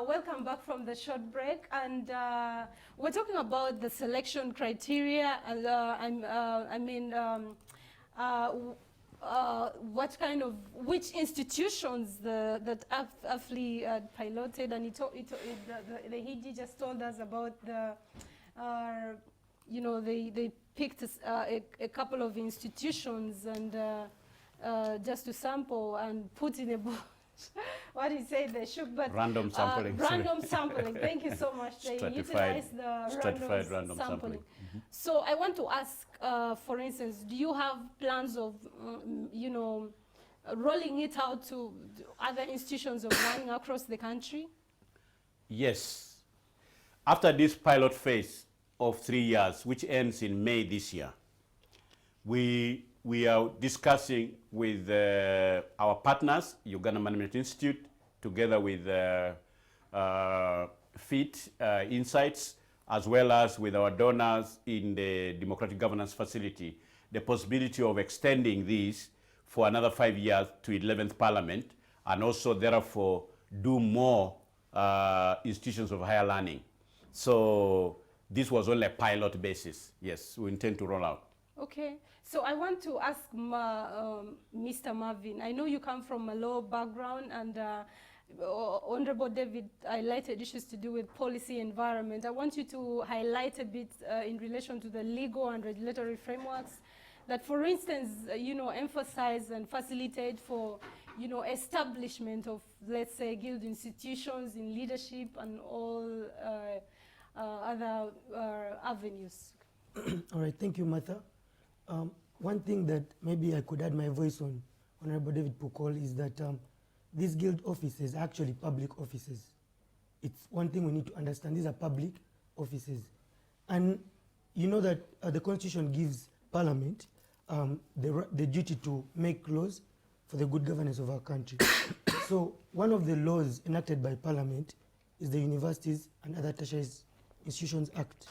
welcome back from the short break, and we're talking about the selection criteria, and which institutions that AFLI piloted, and the HIGI just told us about the, they picked a couple of institutions and just to sample and put in a book. What do you say? They shook, but random sampling. Random sampling. Thank you so much. They utilized the random sampling. Mm-hmm. So I want to ask, for instance, do you have plans of, rolling it out to other institutions of learning across the country? Yes. After this pilot phase of 3 years, which ends in May this year, we are discussing with our partners, Uganda Management Institute, together with FIT Insights, as well as with our donors in the Democratic Governance Facility, the possibility of extending these for another 5 years to 11th Parliament, and also therefore do more institutions of higher learning. So this was only a pilot basis. Yes, we intend to roll out. Okay, so I want to ask Mr. Marvin. I know you come from a law background, and Honorable David highlighted issues to do with policy environment. I want you to highlight a bit in relation to the legal and regulatory frameworks that, for instance, emphasize and facilitate for, establishment of, let's say, guild institutions in leadership and all other avenues. All right, thank you, Martha. One thing that maybe I could add my voice on, Honorable David Pukol, is that these guild offices are actually public offices. It's one thing we need to understand. These are public offices. And you know that the Constitution gives Parliament the duty to make laws for the good governance of our country. So one of the laws enacted by Parliament is the Universities and Other Tertiary Institutions Act,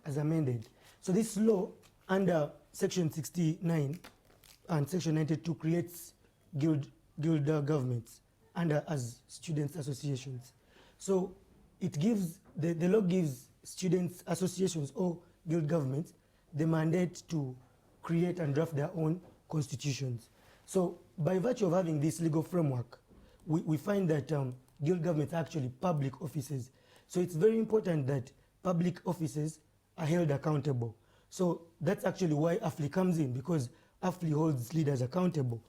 as amended. So this law, under Section 69 and Section 92, creates guild governments under as students' associations. So it gives, the law gives students' associations or guild governments the mandate to create and draft their own constitutions. So by virtue of having this legal framework, we find that guild governments are actually public offices. So it's very important that public offices are held accountable. So that's actually why AFLI comes in, because AFLI holds leaders accountable.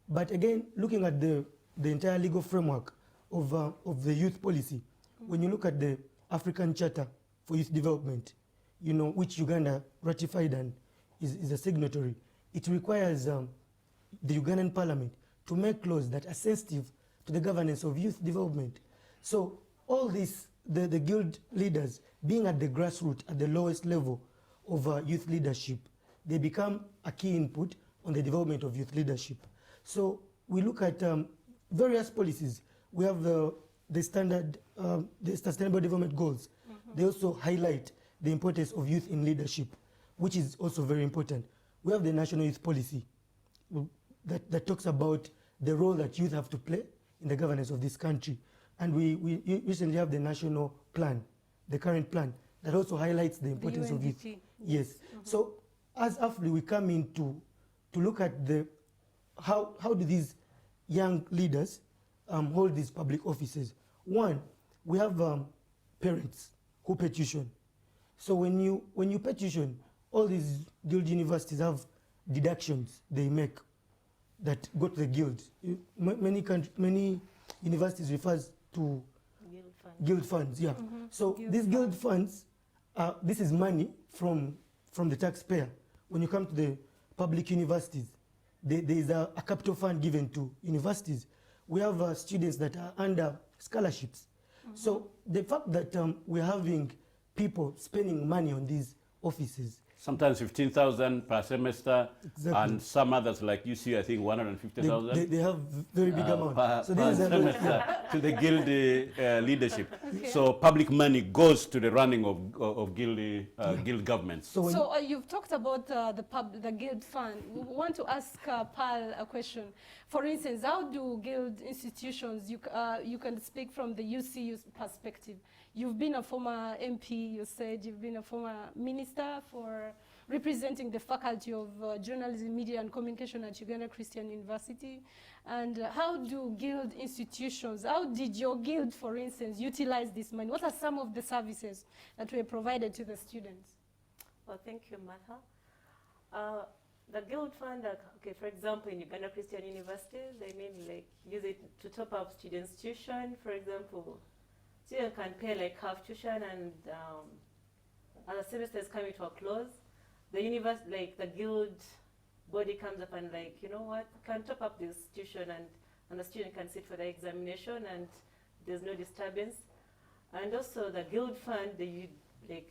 But again, looking at the entire legal framework of the youth policy, when you look at the African Charter for Youth Development, which Uganda ratified and is a signatory, it requires the Ugandan Parliament to make laws that are sensitive to the governance of youth development. So all this, the guild leaders being at the grassroots, at the lowest level of youth leadership, they become a key input on the development of youth leadership. So we look at various policies. We have the Sustainable Development Goals. They also highlight the importance of youth in leadership, which is also very important. We have the National Youth Policy that talks about the role that youth have to play in the governance of this country. And we recently have the National Plan, the current plan, that also highlights the importance of youth. Yes. So as AFLI, we come in to look at how do these young leaders hold these public offices. One, we have parents who petition. So when you petition, all these guild universities have deductions they make that go to the guild. Many universities refers to guild funds. Yeah. So these guild funds, this is money from the taxpayer. When you come to the public universities, there is a capital fund given to universities. We have students that are under scholarships. So the fact that we're having people spending money on these offices sometimes 15,000 per semester, Exactly. and some others like UC, I think 150,000. They have very big amount. So this is a semester to the guild leadership. Okay. So public money goes to the running of guild governments. So when So you've talked about the guild fund. We want to ask Pal a question. For instance, how do guild institutions, you can speak from the UCU perspective. You've been a former MP, you said you've been a former minister for representing the Faculty of Journalism, Media and Communication at Uganda Christian University. And how do guild institutions, how did your guild, for instance, utilize this money? What are some of the services that were provided to the students? Well, thank you, Martha. The Guild Fund, okay, for example, in Uganda Christian University, they mainly use it to top up students' tuition. For example, students can pay like half tuition, and as the semester is coming to a close, the the guild body comes up and like, you know what, can top up this tuition, and the student can sit for the examination, and there's no disturbance. And also the Guild Fund, they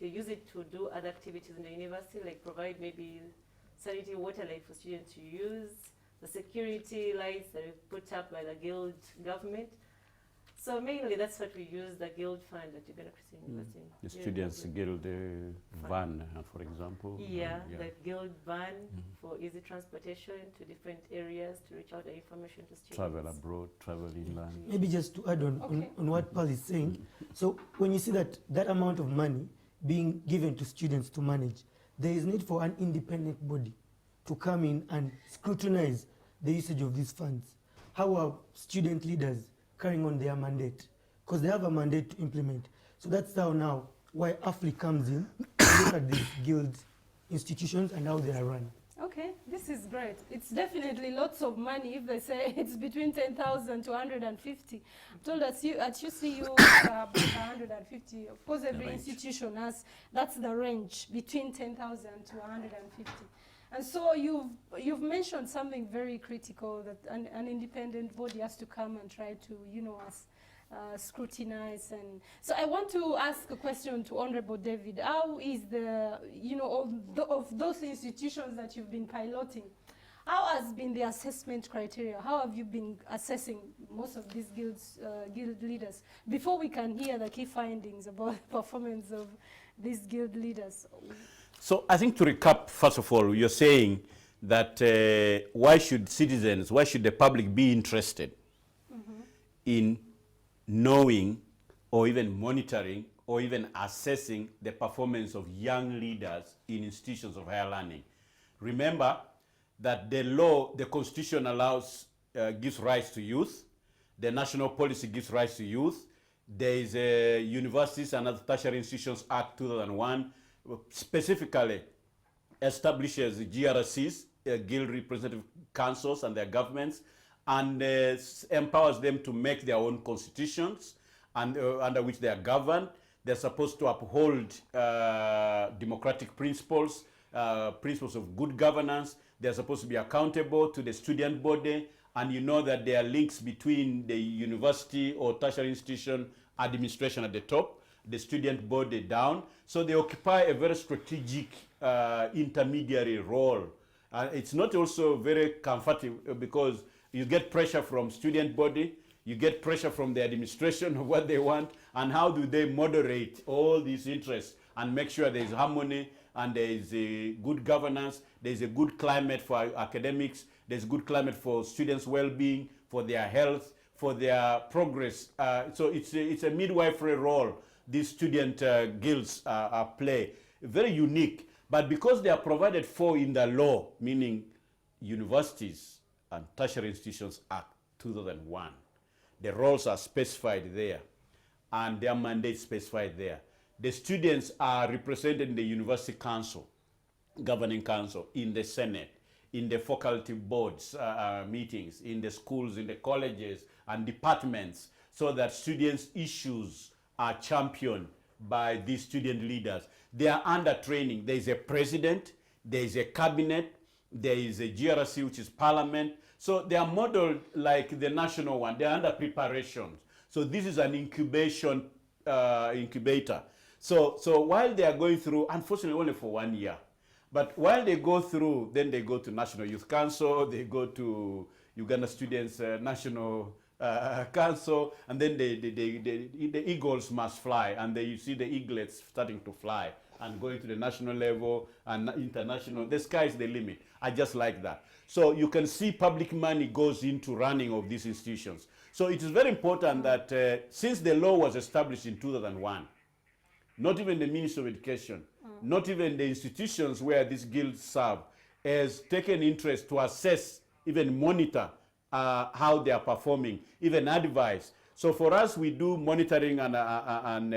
use it to do other activities in the university, like provide maybe sanitary water like for students to use, the security lights that are put up by the guild government. So mainly that's what we use the Guild Fund at Uganda Christian University. The Students' Guild van, for example. Yeah, the Guild van for easy transportation to different areas to reach out the information to students. Travel abroad, travel inland. maybe just to add on what Paul is saying. So when you see that amount of money being given to students to manage, there is need for an independent body to come in and scrutinize the usage of these funds. How are student leaders carrying on their mandate? Because they have a mandate to implement. So that's how now why AFLI comes in to look at these guild institutions and how they are run. Okay, this is great. It's definitely lots of money. If they say it's between 10,000 to 150, I'm told at UCU about 150. Of course, every institution has, that's the range, between 10,000 to 150. And so you've mentioned something very critical, that an independent body has to come and try to, scrutinize. And so I want to ask a question to Honorable David. How is of those institutions that you've been piloting, how has been the assessment criteria? How have you been assessing most of these guild leaders? Before we can hear the key findings about the performance of these guild leaders. So I think to recap, first of all, you're saying that why should the public be interested in knowing or even monitoring or even assessing the performance of young leaders in institutions of higher learning? Remember that the Constitution gives rights to youth. The national policy gives rights to youth. There is a Universities and Other Tertiary Institutions Act 2001, specifically establishes GRCs, Guild Representative Councils and their governments, and empowers them to make their own constitutions and under which they are governed. They're supposed to uphold democratic principles, principles of good governance. They're supposed to be accountable to the student body, and you know that there are links between the university or tertiary institution administration at the top, the student body down. So they occupy a very strategic intermediary role. It's not also very comforting because you get pressure from student body, you get pressure from the administration of what they want, and how do they moderate all these interests and make sure there is harmony and there is a good governance, there is a good climate for academics, there's a good climate for students' well-being, for their health, for their progress. So it's a midwifery role these student guilds play. Very unique, but because they are provided for in the law, meaning Universities and Tertiary Institutions Act 2001, the roles are specified there and their mandate specified there. The students are represented in the University Council, Governing Council, in the Senate, in the faculty boards meetings, in the schools, in the colleges and departments, so that students' issues are championed by these student leaders. They are under training. There is a president, there is a cabinet, there is a GRC, which is parliament. So they are modeled like the national one. They are under preparation. So this is an incubator. So while they are going through, unfortunately only for 1 year, But while they go through, then they go to National Youth Council, they go to Uganda Students National Council, and then the eagles must fly, and you see the eaglets starting to fly and going to the national level and international. The sky is the limit. I just like that. So you can see public money goes into running of these institutions. So it is very important that since the law was established in 2001, not even the Ministry of Education, not even the institutions where these guilds serve, has taken interest to assess, even monitor how they are performing, even advise. So for us, we do monitoring and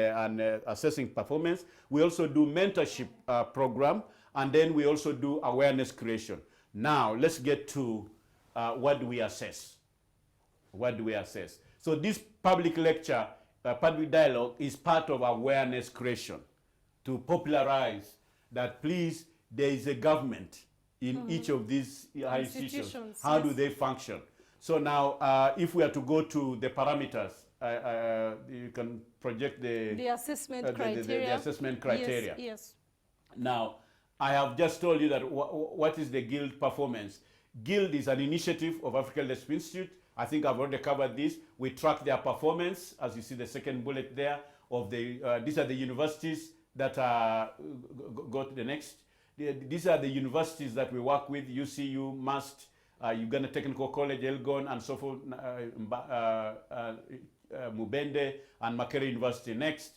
assessing performance. We also do mentorship program, and then we also do awareness creation. Now, let's get to what do we assess? What do we assess? So this public lecture, public dialogue is part of awareness creation to popularize that, please, there is a government in each of these institutions. How do they function? So now, if we are to go to the parameters, you can project the assessment criteria. The assessment criteria. Yes, yes. Now, I have just told you that what is the Guild performance. Guild is an initiative of African Leadership Institute. I think I've already covered this. We track their performance, as you see the second bullet there, of the, these are the universities that are, go to the next. These are the universities that we work with, UCU, MUST, Uganda Technical College, Elgon, and so forth, Mubende, and Makerere University. Next,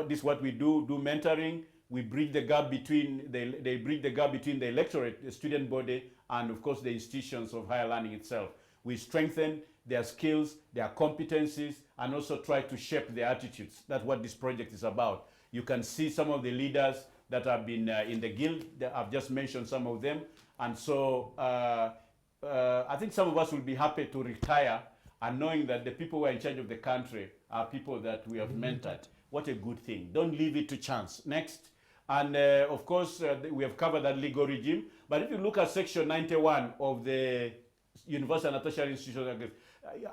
this is what we do mentoring. We bridge the gap between, they bridge the gap between the electorate, the student body, and of course the institutions of higher learning itself. We strengthen their skills, their competencies, and also try to shape their attitudes. That's what this project is about. You can see some of the leaders that have been in the Guild. I've just mentioned some of them. And so I think some of us will be happy to retire and knowing that the people who are in charge of the country are people that we have mentored. What a good thing. Don't leave it to chance. Next. And of course, we have covered that legal regime. But if you look at Section 91 of the University and Tertiary Institutions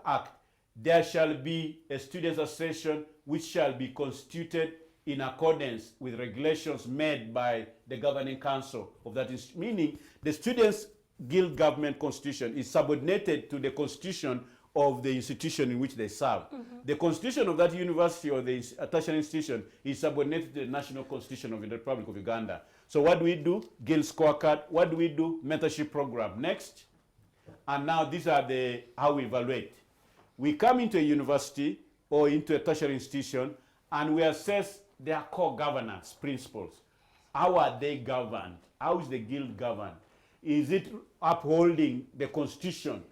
Act, there shall be a students' association which shall be constituted in accordance with regulations made by the governing council of that institution. Meaning, the Students' Guild Government Constitution is subordinated to the constitution of the institution in which they serve. The constitution of that university or the tertiary institution is subordinated to the national constitution of the Republic of Uganda. So what do we do? Guild Scorecard. What do we do? Mentorship program. Next. And now these are how we evaluate. We come into a university or into a tertiary institution and we assess their core governance principles. How are they governed? How is the Guild governed? Is it upholding the constitution?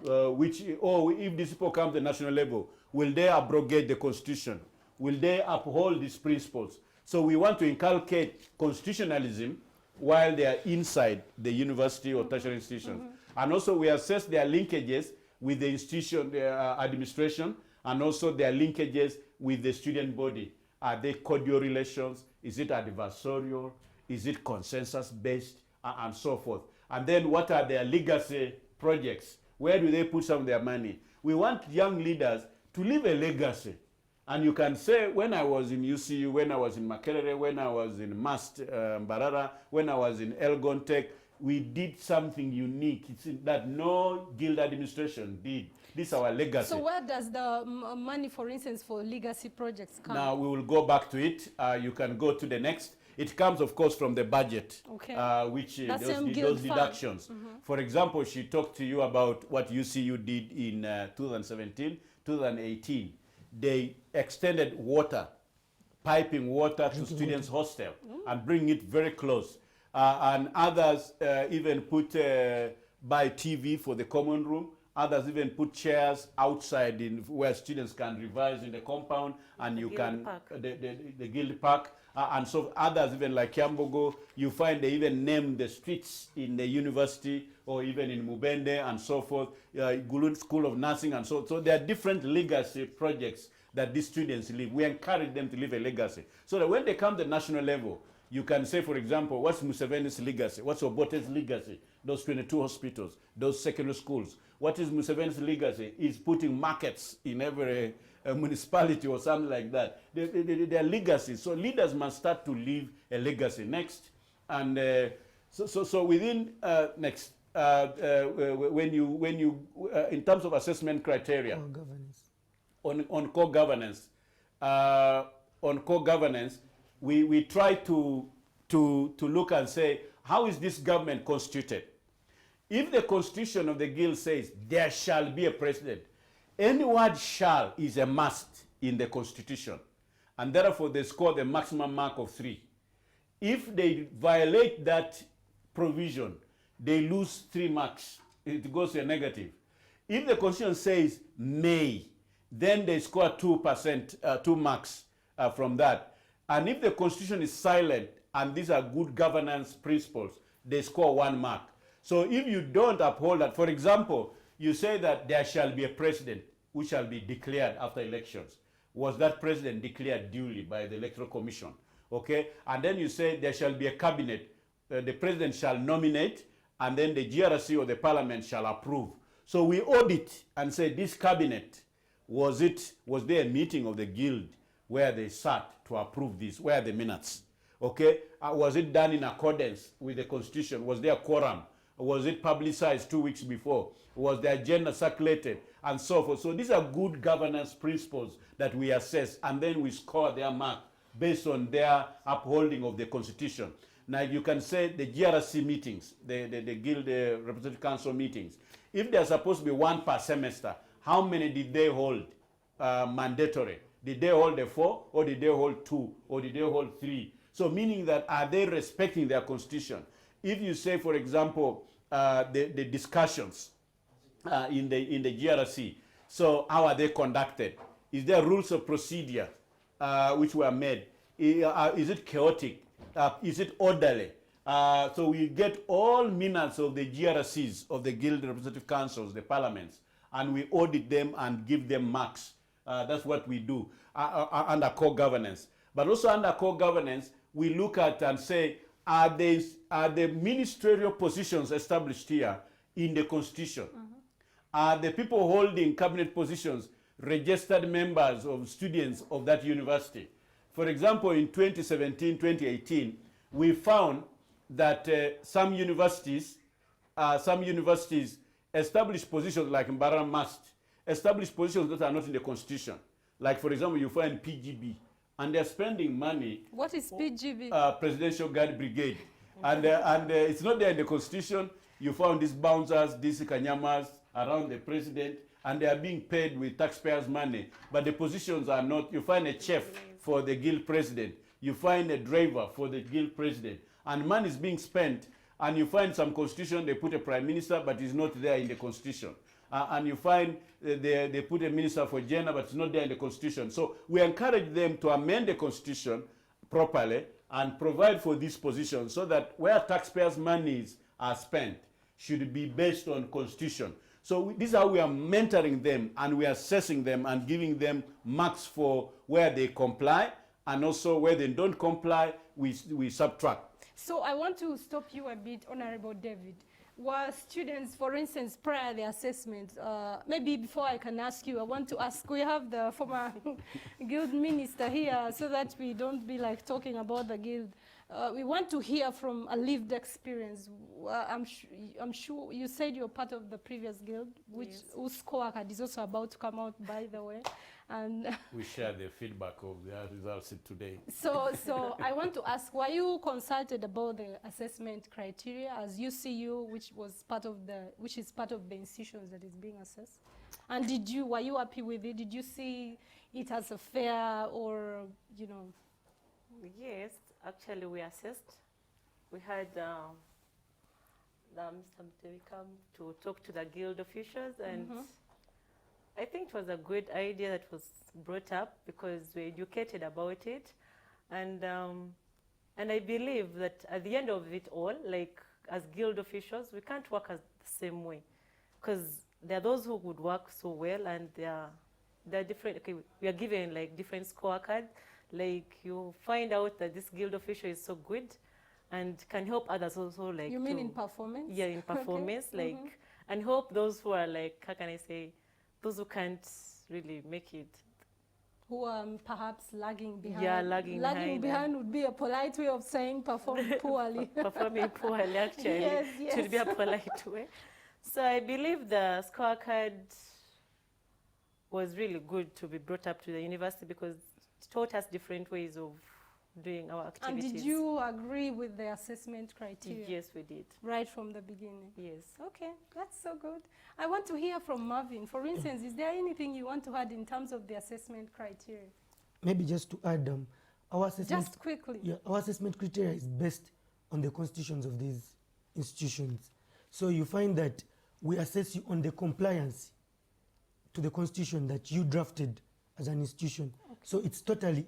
If these people come to the national level, will they abrogate the constitution? Will they uphold these principles? So we want to inculcate constitutionalism while they are inside the university or tertiary institutions. And also we assess their linkages with the institution, their administration, and also their linkages with the student body. Are they cordial relations? Is it adversarial? Is it consensus-based? And so forth. And then what are their legacy projects? Where do they put some of their money? We want young leaders to leave a legacy. And you can say, when I was in UCU, when I was in Makerere, when I was in MUST, Mbarara, when I was in Elgon Tech, we did something unique. It's that no Guild administration did. This is our legacy. So where does the money, for instance, for legacy projects come? Now we will go back to it. You can go to the next. It comes, of course, from the budget, okay. Which those deductions. For example, she talked to you about what UCU did in 2017, 2018. They extended water, piping water to students' hostel and bring it very close. And others even put buy TV for the common room. Others even put chairs outside where students can revise in the compound, and you can the Guild Park. And so others, even like Kyambogo, you find they even name the streets in the university or even in Mubende and so forth, Gulun School of Nursing and so. So there are different legacy projects that these students leave. We encourage them to leave a legacy. So that when they come to the national level, you can say, for example, what's Museveni's legacy? What's Obote's legacy? Those 22 hospitals, those secondary schools. What is Museveni's legacy? Is putting markets in every municipality or something like that. Their legacy. So leaders must start to leave a legacy. Next. And So within next, when you in terms of assessment criteria Core governance. on core governance, we try to look and say, how is this government constituted? If the constitution of the guild says there shall be a president, any word shall is a must in the constitution, and therefore they score the maximum mark of 3. If they violate that provision, they lose 3 marks. It goes to a negative. If the constitution says may, then they score 2%, 2 marks from that. And if the constitution is silent, and these are good governance principles, they score 1 mark. So if you don't uphold that, for example, you say that there shall be a president who shall be declared after elections. Was that president declared duly by the Electoral Commission? Okay, and then you say there shall be a cabinet, the president shall nominate, and then the GRC or the parliament shall approve. So we audit and say this cabinet, was there a meeting of the guild where they sat to approve this? Where are the minutes? Okay, was it done in accordance with the constitution? Was there a quorum? Was it publicized 2 weeks before? Was the agenda circulated? And so forth. So these are good governance principles that we assess, and then we score their mark based on their upholding of the constitution. Now you can say the GRC meetings, the Guild Representative Council meetings, if they're supposed to be 1 per semester, how many did they hold mandatory? Did they hold 4, or did they hold 2, or did they hold 3? So meaning that, are they respecting their constitution? If you say, for example, the discussions in the GRC, so how are they conducted? Is there rules of procedure which were made? Is it chaotic? Is it orderly? So we get all minutes of the GRCs, of the Guild Representative Councils, the parliaments, and we audit them and give them marks. That's what we do under core governance. But also under core governance, we look at and say, are the ministerial positions established here in the constitution? Are the people holding cabinet positions registered members of students of that university? For example, in 2017, 2018, we found that some universities established positions like Mbara Mast, established positions that are not in the constitution. Like, for example, you find PGB, and they're spending money. What is PGB? Presidential Guard Brigade. And it's not there in the constitution. You found these bouncers, these kanyamas around the president, and they are being paid with taxpayers' money. But the positions are not. You find a chef for the guild president. You find a driver for the guild president. And money is being spent, and you find some constitution, they put a prime minister, but it's not there in the constitution. And you find they put a minister for gender, but it's not there in the constitution. So we encourage them to amend the constitution properly and provide for these positions, so that where taxpayers' monies are spent should be based on constitution. So this is how we are mentoring them, and we are assessing them and giving them marks for where they comply, and also where they don't comply, we subtract. So I want to stop you a bit, Honorable David. Were students, for instance, prior the assessment, maybe before I can ask you, I want to ask, we have the former guild minister here, so that we don't be like talking about the guild. We want to hear from a lived experience. I'm sure you said you're part of the previous guild, which whose scorecard is also about to come out, by the way. And we share the feedback of the results today. So I want to ask, were you consulted about the assessment criteria as UCU, which is part of the institutions that is being assessed? And were you happy with it? Did you see it as a fair, or, you know? Yes, actually we assessed. We had Mr. Mtevi come to talk to the guild officials, and I think it was a good idea that was brought up, because we educated about it, and I believe that at the end of it all, like as guild officials, we can't work as the same way, because there are those who would work so well, and they're different. Okay, we are given like different scorecards. Like you find out that this guild official is so good and can help others also. Like, you mean in performance? Yeah, in performance, okay. Like, and help those who are like, how can I say, those who can't really make it who are perhaps lagging behind. Yeah, lagging behind. behind would be a polite way of saying perform poorly. Performing poorly, actually. Yes, yes. Should be a polite way. So I believe the scorecard was really good to be brought up to the university because it taught us different ways of doing our activities. And did you agree with the assessment criteria? Yes, we did. Right from the beginning? Yes. Okay, that's so good. I want to hear from Marvin. For instance, is there anything you want to add in terms of the assessment criteria? Maybe just to add, our assessment, Just quickly. yeah, our assessment criteria is based on the constitutions of these institutions. So you find that we assess you on the compliance to the constitution that you drafted as an institution. Okay. So it's totally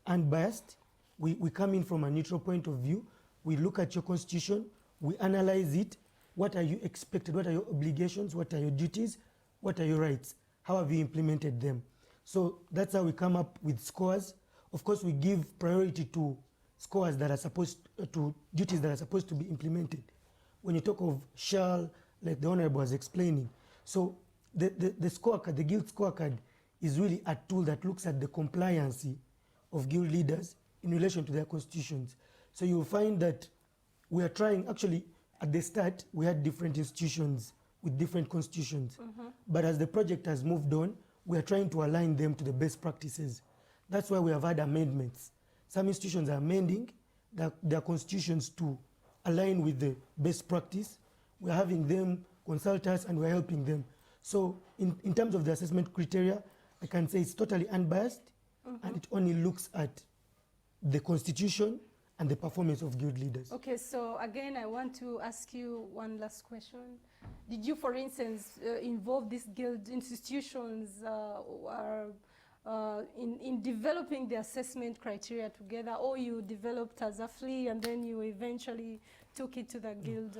unbiased. We come in from a neutral point of view. We look at your constitution, we analyze it. What are you expected? What are your obligations? What are your duties? What are your rights? How have you implemented them? So that's how we come up with scores. Of course, we give priority to scores that are supposed to duties that are supposed to be implemented. When you talk of shall, like the Honorable was explaining, so the scorecard, the guild scorecard, is really a tool that looks at the compliancy of guild leaders in relation to their constitutions. So you'll find that we are trying, actually, at the start, we had different institutions with different constitutions. But as the project has moved on, we are trying to align them to the best practices. That's why we have had amendments. Some institutions are amending their constitutions to align with the best practice. We're having them consult us and we're helping them. So in terms of the assessment criteria, I can say it's totally unbiased and it only looks at the constitution and the performance of guild leaders. Okay, so again, I want to ask you one last question. Did you, for instance, involve these guild institutions in developing the assessment criteria together, or you developed as a flea and then you eventually took it to the guild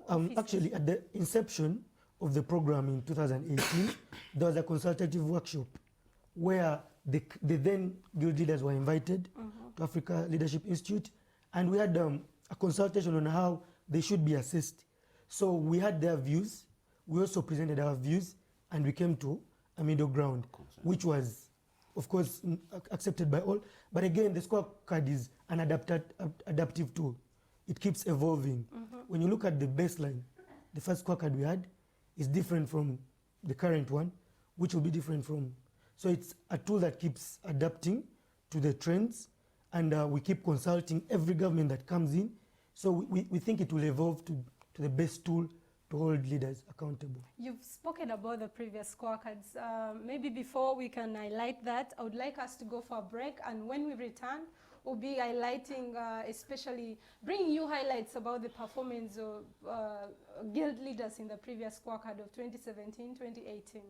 offices? Actually, at the inception of the program in 2018, there was a consultative workshop where the then guild leaders were invited to Africa Leadership Institute, and we had a consultation on how they should be assessed. So we had their views, we also presented our views, and we came to a middle ground, which was, of course, accepted by all. But again, the scorecard is an adaptive tool. It keeps evolving. When you look at the baseline, the first scorecard we had is different from the current one, which will be different from. So it's a tool that keeps adapting to the trends, and we keep consulting every government that comes in. So we think it will evolve to the best tool to hold leaders accountable. You've spoken about the previous scorecards. Maybe before we can highlight that, I would like us to go for a break, and when we return, we'll be highlighting, especially bringing you highlights about the performance of guild leaders in the previous scorecard of 2017-2018.